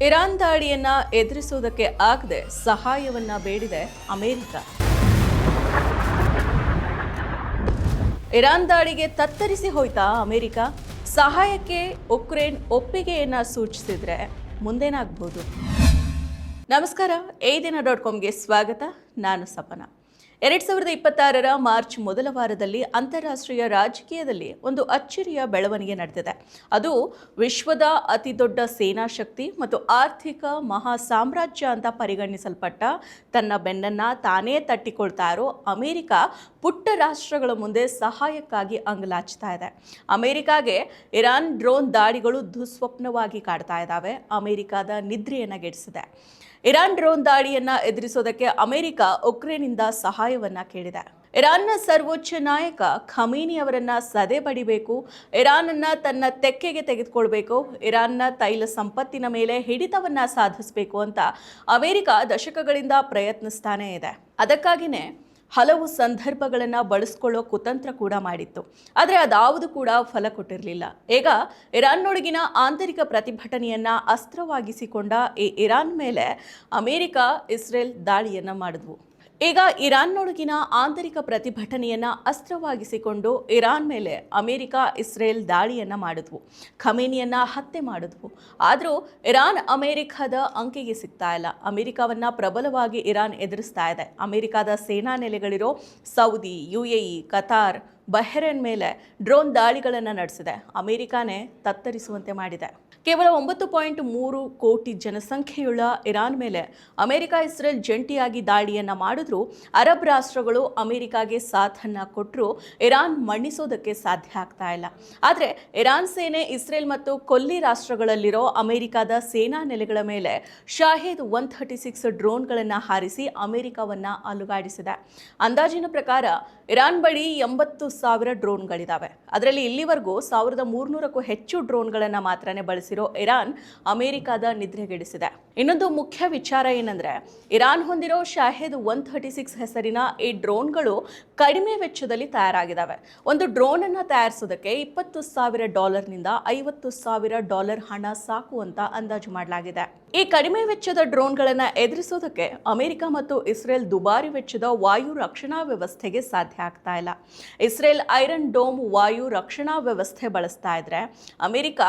Iran ದಾಳಿಯನ್ನ ಎದುರಿಸುವುದಕ್ಕೆ ಆಗದೆ ಸಹಾಯವನ್ನ ಬೇಡಿದೆ America. Iran ದಾಳಿಗೆ ತತ್ತರಿಸಿ ಹೋಯ್ತಾ ಅಮೆರಿಕ? ಸಹಾಯಕ್ಕೆ ಉಕ್ರೇನ್ ಒಪ್ಪಿಗೆಯನ್ನ ಸೂಚಿಸಿದ್ರೆ ಮುಂದೇನಾಗಬಹುದು? ನಮಸ್ಕಾರ, eiದಿನ.comಗೆ ಸ್ವಾಗತ. ನಾನು ಸಪನ. 2026 ಮಾರ್ಚ್ ಮೊದಲ ವಾರದಲ್ಲಿ ಅಂತಾರಾಷ್ಟ್ರೀಯ ರಾಜಕೀಯದಲ್ಲಿ ಒಂದು ಅಚ್ಚರಿಯ ಬೆಳವಣಿಗೆ ನಡೆದಿದೆ. ಅದು ವಿಶ್ವದ ಅತಿದೊಡ್ಡ ಸೇನಾ ಶಕ್ತಿ ಮತ್ತು ಆರ್ಥಿಕ ಮಹಾ ಸಾಮ್ರಾಜ್ಯ ಅಂತ ಪರಿಗಣಿಸಲ್ಪಟ್ಟ ತನ್ನ ಬೆನ್ನನ್ನ ತಾನೇ ತಟ್ಟಿಕೊಳ್ತಾ ಇರೋ ಅಮೆರಿಕ ಪುಟ್ಟ ರಾಷ್ಟ್ರಗಳ ಮುಂದೆ ಸಹಾಯಕ್ಕಾಗಿ ಅಂಗಲಾಚ್ತಾ ಇದೆ. ಅಮೆರಿಕಾಗೆ ಇರಾನ್ ಡ್ರೋನ್ ದಾಳಿಗಳು ದುಸ್ವಪ್ನವಾಗಿ ಕಾಡ್ತಾ ಇದ್ದಾವೆ. ಅಮೆರಿಕದ ನಿದ್ರೆಯನ್ನ ಗೆಡಿಸಿದೆ. ಇರಾನ್ ಡ್ರೋನ್ ದಾಳಿಯನ್ನ ಎದುರಿಸೋದಕ್ಕೆ ಅಮೆರಿಕ ಉಕ್ರೇನ್ನಿಂದ ಸಹಾಯವನ್ನ ಕೇಳಿದೆ. ಇರಾನ್ನ ಸರ್ವೋಚ್ಚ ನಾಯಕ ಖಮೀನಿ ಅವರನ್ನ ಸದೆ ಬಡಿಬೇಕು, ಇರಾನ್ನ ತನ್ನ ತೆಕ್ಕೆಗೆ ತೆಗೆದುಕೊಳ್ಬೇಕು, ಇರಾನ್ನ ತೈಲ ಸಂಪತ್ತಿನ ಮೇಲೆ ಹಿಡಿತವನ್ನ ಸಾಧಿಸಬೇಕು ಅಂತ ಅಮೆರಿಕ ದಶಕಗಳಿಂದ ಪ್ರಯತ್ನಿಸ್ತಾನೇ ಇದೆ. ಅದಕ್ಕಾಗಿನೇ ಹಲವು ಸಂದರ್ಭಗಳನ್ನು ಬಳಸ್ಕೊಳ್ಳೋ ಕುತಂತ್ರ ಕೂಡ ಮಾಡಿತ್ತು. ಆದರೆ ಅದಾವುದು ಕೂಡ ಫಲ ಕೊಟ್ಟಿರಲಿಲ್ಲ. ಈಗ ಇರಾನ್ನೊಳಗಿನ ಆಂತರಿಕ ಪ್ರತಿಭಟನೆಯನ್ನ ಅಸ್ತ್ರವಾಗಿಸಿಕೊಂಡ ಈ ಇರಾನ್ ಮೇಲೆ ಅಮೆರಿಕ, ಇಸ್ರೇಲ್ ದಾಳಿಯನ್ನ ಮಾಡಿದ್ವು. ಈಗ ಇರಾನ್ನೊಳಗಿನ ಆಂತರಿಕ ಪ್ರತಿಭಟನೆಯನ್ನ ಅಸ್ತ್ರವಾಗಿಸಿಕೊಂಡು ಇರಾನ್ ಮೇಲೆ ಅಮೆರಿಕ, ಇಸ್ರೇಲ್ ದಾಳಿಯನ್ನ ಮಾಡಿದ್ವು. ಖಮೇನಿಯನ್ನ ಹತ್ಯೆ ಮಾಡಿದ್ವು. ಆದರೂ ಇರಾನ್ ಅಮೆರಿಕದ ಅಂಕೆಗೆ ಸಿಗ್ತಾ ಇಲ್ಲ. ಅಮೆರಿಕವನ್ನ ಪ್ರಬಲವಾಗಿ ಇರಾನ್ ಎದುರಿಸ್ತಾ ಇದೆ. ಅಮೆರಿಕದ ಸೇನಾ ನೆಲೆಗಳಿರೋ ಸೌದಿ, UAE, ಕತಾರ್, ಬಹ್ರೇನ್ ಮೇಲೆ ಡ್ರೋನ್ ದಾಳಿಗಳನ್ನು ನಡೆಸಿದೆ. ಅಮೆರಿಕಾನೇ ತತ್ತರಿಸುವಂತೆ ಮಾಡಿದೆ. ಕೇವಲ 9.3 ಕೋಟಿ ಜನಸಂಖ್ಯೆಯುಳ್ಳ ಇರಾನ್ ಮೇಲೆ ಅಮೆರಿಕ, ಇಸ್ರೇಲ್ ಜಂಟಿಯಾಗಿ ದಾಳಿಯನ್ನ ಮಾಡಿದ್ರು. ಅರಬ್ ರಾಷ್ಟ್ರಗಳು ಅಮೆರಿಕಾಗೆ ಸಾಥನ್ನ ಕೊಟ್ಟರು. ಇರಾನ್ ಮಣಿಸೋದಕ್ಕೆ ಸಾಧ್ಯ ಆಗ್ತಾ ಇಲ್ಲ. ಆದರೆ ಇರಾನ್ ಸೇನೆ ಇಸ್ರೇಲ್ ಮತ್ತು ಕೊಲ್ಲಿ ರಾಷ್ಟ್ರಗಳಲ್ಲಿರೋ ಅಮೆರಿಕದ ಸೇನಾ ನೆಲೆಗಳ ಮೇಲೆ ಶಾಹೀದ್ 136 ಡ್ರೋನ್ಗಳನ್ನು ಹಾರಿಸಿ ಅಮೆರಿಕವನ್ನ ಅಲುಗಾಡಿಸಿದೆ. ಅಂದಾಜಿನ ಪ್ರಕಾರ ಇರಾನ್ ಬಳಿ 80,000 ಡ್ರೋನ್ಗಳಿದ್ದಾವೆ. ಅದರಲ್ಲಿ ಇಲ್ಲಿವರೆಗೂ 1,300ಕ್ಕೂ ಹೆಚ್ಚು ಡ್ರೋನ್ಗಳನ್ನು ಮಾತ್ರನೇ ಬಳಸಿರೋ ಇರಾನ್ ಅಮೆರಿಕದ ನಿದ್ರೆಗೆಡಿಸಿದೆ. ಇನ್ನೊಂದು ಮುಖ್ಯ ವಿಚಾರ ಏನಂದ್ರೆ, ಇರಾನ್ ಹೊಂದಿರೋ ಶಾಹೀದ್ 136 ಹೆಸರಿನ ಈ ಡ್ರೋನ್ಗಳು ಕಡಿಮೆ ವೆಚ್ಚದಲ್ಲಿ ತಯಾರಾಗಿದ್ದಾವೆ. ಒಂದು ಡ್ರೋನ್ ಅನ್ನ ತಯಾರಿಸೋದಕ್ಕೆ $20,000 $50,000 ಹಣ ಸಾಕು ಅಂತ ಅಂದಾಜು ಮಾಡಲಾಗಿದೆ. ಈ ಕಡಿಮೆ ವೆಚ್ಚದ ಡ್ರೋನ್ಗಳನ್ನು ಎದುರಿಸೋದಕ್ಕೆ ಅಮೆರಿಕ ಮತ್ತು ಇಸ್ರೇಲ್ ದುಬಾರಿ ವೆಚ್ಚದ ವಾಯು ರಕ್ಷಣಾ ವ್ಯವಸ್ಥೆಗೆ ಸಾಧ್ಯ ಆಗ್ತಾ ಇಲ್ಲ. ಇಸ್ರೇಲ್ ಐರನ್ ಡೋಮ್ ವಾಯು ರಕ್ಷಣಾ ವ್ಯವಸ್ಥೆ ಬಳಸ್ತಾ ಇದ್ರೆ ಅಮೆರಿಕ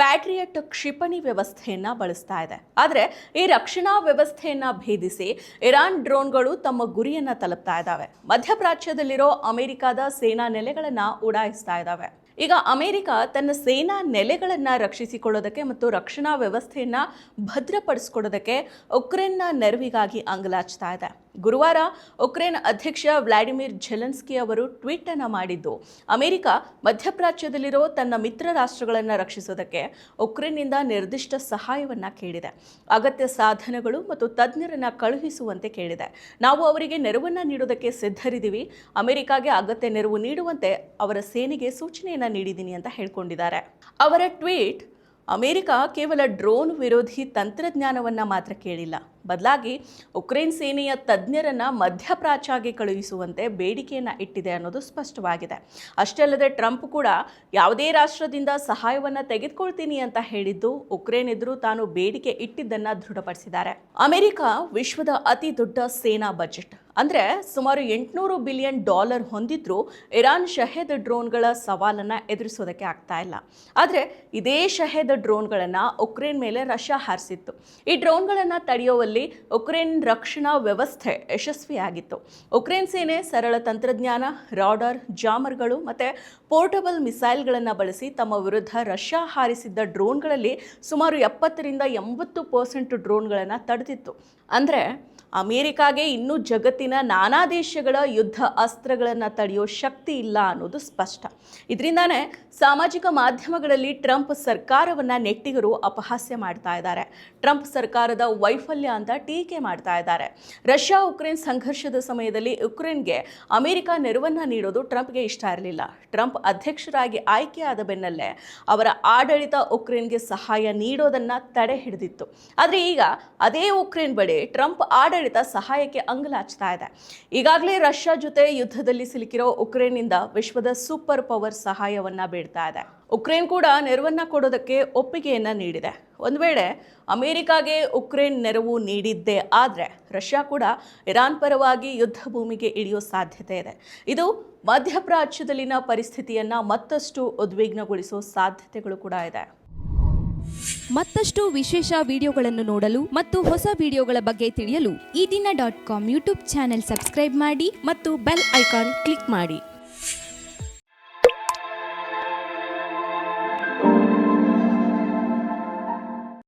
ಪ್ಯಾಟ್ರಿಯಟ್ ಕ್ಷಿಪಣಿ ವ್ಯವಸ್ಥೆಯನ್ನ ಬಳಸ್ತಾ ಇದೆ. ಆದರೆ ಈ ರಕ್ಷಣಾ ವ್ಯವಸ್ಥೆಯನ್ನ ಭೇದಿಸಿ ಇರಾನ್ ಡ್ರೋನ್ಗಳು ತಮ್ಮ ಗುರಿಯನ್ನ ತಲುಪ್ತಾ ಇದ್ದಾವೆ. ಮಧ್ಯಪ್ರಾಚ್ಯದಲ್ಲಿರೋ ಅಮೆರಿಕದ ಸೇನಾ ನೆಲೆಗಳನ್ನ ಉಡಾಯಿಸ್ತಾ ಇದ್ದಾವೆ. ಈಗ ಅಮೆರಿಕ ತನ್ನ ಸೇನಾ ನೆಲೆಗಳನ್ನು ರಕ್ಷಿಸಿಕೊಳ್ಳೋದಕ್ಕೆ ಮತ್ತು ರಕ್ಷಣಾ ವ್ಯವಸ್ಥೆಯನ್ನ ಭದ್ರಪಡಿಸಿಕೊಳ್ಳೋದಕ್ಕೆ ಉಕ್ರೇನ್ನ ನೆರವಿಗಾಗಿ ಅಂಗಲಾಚ್ತಾ ಇದೆ. ಗುರುವಾರ ಉಕ್ರೇನ್ ಅಧ್ಯಕ್ಷ ವ್ಲಾಡಿಮಿರ್ ಝೆಲೆನ್ಸ್ಕಿ ಅವರು ಟ್ವೀಟ್ ಅನ್ನು ಮಾಡಿದ್ದು, ಅಮೆರಿಕ ಮಧ್ಯಪ್ರಾಚ್ಯದಲ್ಲಿರೋ ತನ್ನ ಮಿತ್ರ ರಾಷ್ಟ್ರಗಳನ್ನು ರಕ್ಷಿಸೋದಕ್ಕೆ ಉಕ್ರೇನ್ನಿಂದ ನಿರ್ದಿಷ್ಟ ಸಹಾಯವನ್ನ ಕೇಳಿದೆ. ಅಗತ್ಯ ಸಾಧನಗಳು ಮತ್ತು ತಜ್ಞರನ್ನ ಕಳುಹಿಸುವಂತೆ ಕೇಳಿದೆ. ನಾವು ಅವರಿಗೆ ನೆರವನ್ನ ನೀಡೋದಕ್ಕೆ ಸಿದ್ಧರಿದ್ದೀವಿ. ಅಮೆರಿಕಾಗೆ ಅಗತ್ಯ ನೆರವು ನೀಡುವಂತೆ ಅವರ ಸೇನೆಗೆ ಸೂಚನೆಯನ್ನ ನೀಡಿದ್ದೀನಿ ಅಂತ ಹೇಳ್ಕೊಂಡಿದ್ದಾರೆ. ಅವರ ಟ್ವೀಟ್ ಅಮೆರಿಕ ಕೇವಲ ಡ್ರೋನ್ ವಿರೋಧಿ ತಂತ್ರಜ್ಞಾನವನ್ನ ಮಾತ್ರ ಕೇಳಿಲ್ಲ, ಬದಲಾಗಿ ಉಕ್ರೇನ್ ಸೇನೆಯ ತಜ್ಞರನ್ನ ಮಧ್ಯಪ್ರಾಚ್ಯಗೆ ಕಳುಹಿಸುವಂತೆ ಬೇಡಿಕೆಯನ್ನ ಇಟ್ಟಿದೆ ಅನ್ನೋದು ಸ್ಪಷ್ಟವಾಗಿದೆ. ಅಷ್ಟೇ ಅಲ್ಲದೆ ಟ್ರಂಪ್ ಕೂಡ ಯಾವುದೇ ರಾಷ್ಟ್ರದಿಂದ ಸಹಾಯವನ್ನ ತೆಗೆದುಕೊಳ್ತೀನಿ ಅಂತ ಹೇಳಿದ್ದು ಉಕ್ರೇನ್ ಎದುರು ತಾನು ಬೇಡಿಕೆ ಇಟ್ಟಿದ್ದನ್ನ ದೃಢಪಡಿಸಿದ್ದಾರೆ. ಅಮೆರಿಕ ವಿಶ್ವದ ಅತಿ ದೊಡ್ಡ ಸೇನಾ ಬಜೆಟ್ ಅಂದ್ರೆ ಸುಮಾರು $800 ಬಿಲಿಯನ್ ಹೊಂದಿದ್ರು ಇರಾನ್ ಶಹೇದ್ ಡ್ರೋನ್ಗಳ ಸವಾಲನ್ನ ಎದುರಿಸೋದಕ್ಕೆ ಆಗ್ತಾ ಇಲ್ಲ. ಆದರೆ ಇದೇ ಶಹೇದ್ ಡ್ರೋನ್ಗಳನ್ನ ಉಕ್ರೇನ್ ಮೇಲೆ ರಷ್ಯಾ ಹಾರಿಸಿತ್ತು. ಈ ಡ್ರೋನ್ಗಳನ್ನ ತಡೆಯುವಲ್ಲಿ ಉಕ್ರೇನ್ ರಕ್ಷಣಾ ವ್ಯವಸ್ಥೆ ಯಶಸ್ವಿಯಾಗಿತ್ತು. ಉಕ್ರೇನ್ ಸೇನೆ ಸರಳ ತಂತ್ರಜ್ಞಾನ, ರಾಡಾರ್, ಜಾಮರ್ಗಳು ಮತ್ತೆ ಪೋರ್ಟಬಲ್ ಮಿಸೈಲ್ಗಳನ್ನು ಬಳಸಿ ತಮ್ಮ ವಿರುದ್ಧ ರಷ್ಯಾ ಹಾರಿಸಿದ್ದ ಡ್ರೋನ್ಗಳಲ್ಲಿ ಸುಮಾರು 70% ಡ್ರೋನ್ಗಳನ್ನು ತಡೆದಿತ್ತು. ಅಂದರೆ ಅಮೆರಿಕಾಗೆ ಇನ್ನೂ ಜಗತ್ತಿನ ನಾನಾ ದೇಶಗಳ ಯುದ್ಧ ಅಸ್ತ್ರಗಳನ್ನು ತಡೆಯೋ ಶಕ್ತಿ ಇಲ್ಲ ಅನ್ನೋದು ಸ್ಪಷ್ಟ. ಇದರಿಂದಾನೇ ಸಾಮಾಜಿಕ ಮಾಧ್ಯಮಗಳಲ್ಲಿ ಟ್ರಂಪ್ ಸರ್ಕಾರವನ್ನು ನೆಟ್ಟಿಗರು ಅಪಹಾಸ್ಯ ಮಾಡ್ತಾ ಇದ್ದಾರೆ. ಟ್ರಂಪ್ ಸರ್ಕಾರದ ವೈಫಲ್ಯ ಅಂತ ಟೀಕೆ ಮಾಡ್ತಾ ಇದ್ದಾರೆ. ರಷ್ಯಾ ಉಕ್ರೇನ್ ಸಂಘರ್ಷದ ಸಮಯದಲ್ಲಿ ಉಕ್ರೇನ್ಗೆ ಅಮೆರಿಕ ನೆರವನ್ನ ನೀಡೋದು ಟ್ರಂಪ್ಗೆ ಇಷ್ಟ ಇರಲಿಲ್ಲ. ಟ್ರಂಪ್ ಅಧ್ಯಕ್ಷರಾಗಿ ಆಯ್ಕೆಯಾದ ಬೆನ್ನಲ್ಲೇ ಅವರ ಆಡಳಿತ ಉಕ್ರೇನ್ಗೆ ಸಹಾಯ ನೀಡೋದನ್ನ ತಡೆ ಹಿಡಿದಿತ್ತು. ಆದರೆ ಈಗ ಅದೇ ಉಕ್ರೇನ್ ಬಳಿ ಟ್ರಂಪ್ ಆಡಳಿತ ಆಡಳಿತ ಸಹಾಯಕ್ಕೆ ಅಂಗಲಾಚ್ತಾ ಇದೆ. ಈಗಾಗಲೇ ರಷ್ಯಾ ಜೊತೆ ಯುದ್ಧದಲ್ಲಿ ಸಿಲುಕಿರೋ ಉಕ್ರೇನ್ನಿಂದ ವಿಶ್ವದ ಸೂಪರ್ ಪವರ್ ಸಹಾಯವನ್ನ ಬೇಡ್ತಾ ಇದೆ. ಉಕ್ರೇನ್ ಕೂಡ ನೆರವನ್ನ ಕೊಡೋದಕ್ಕೆ ಒಪ್ಪಿಗೆಯನ್ನ ನೀಡಿದೆ. ಒಂದು ವೇಳೆ ಅಮೆರಿಕಾಗೆ ಉಕ್ರೇನ್ ನೆರವು ನೀಡಿದ್ದೇ ಆದರೆ ರಷ್ಯಾ ಕೂಡ ಇರಾನ್ ಪರವಾಗಿ ಯುದ್ಧ ಭೂಮಿಗೆ ಇಳಿಯೋ ಸಾಧ್ಯತೆ ಇದೆ. ಇದು ಮಧ್ಯಪ್ರಾಚ್ಯದಲ್ಲಿನ ಪರಿಸ್ಥಿತಿಯನ್ನ ಮತ್ತಷ್ಟು ಉದ್ವಿಗ್ನಗೊಳಿಸೋ ಸಾಧ್ಯತೆಗಳು ಕೂಡ ಇದೆ. ಮತ್ತಷ್ಟು ವಿಶೇಷ ವಿಡಿಯೋಗಳನ್ನು ನೋಡಲು ಮತ್ತು ಹೊಸ ವಿಡಿಯೋಗಳ ಬಗ್ಗೆ ತಿಳಿಯಲು ಈ ದಿನ .com ಯೂಟ್ಯೂಬ್ ಚಾನೆಲ್ ಸಬ್ಸ್ಕ್ರೈಬ್ ಮಾಡಿ ಮತ್ತು ಬೆಲ್ ಐಕಾನ್ ಕ್ಲಿಕ್ ಮಾಡಿ.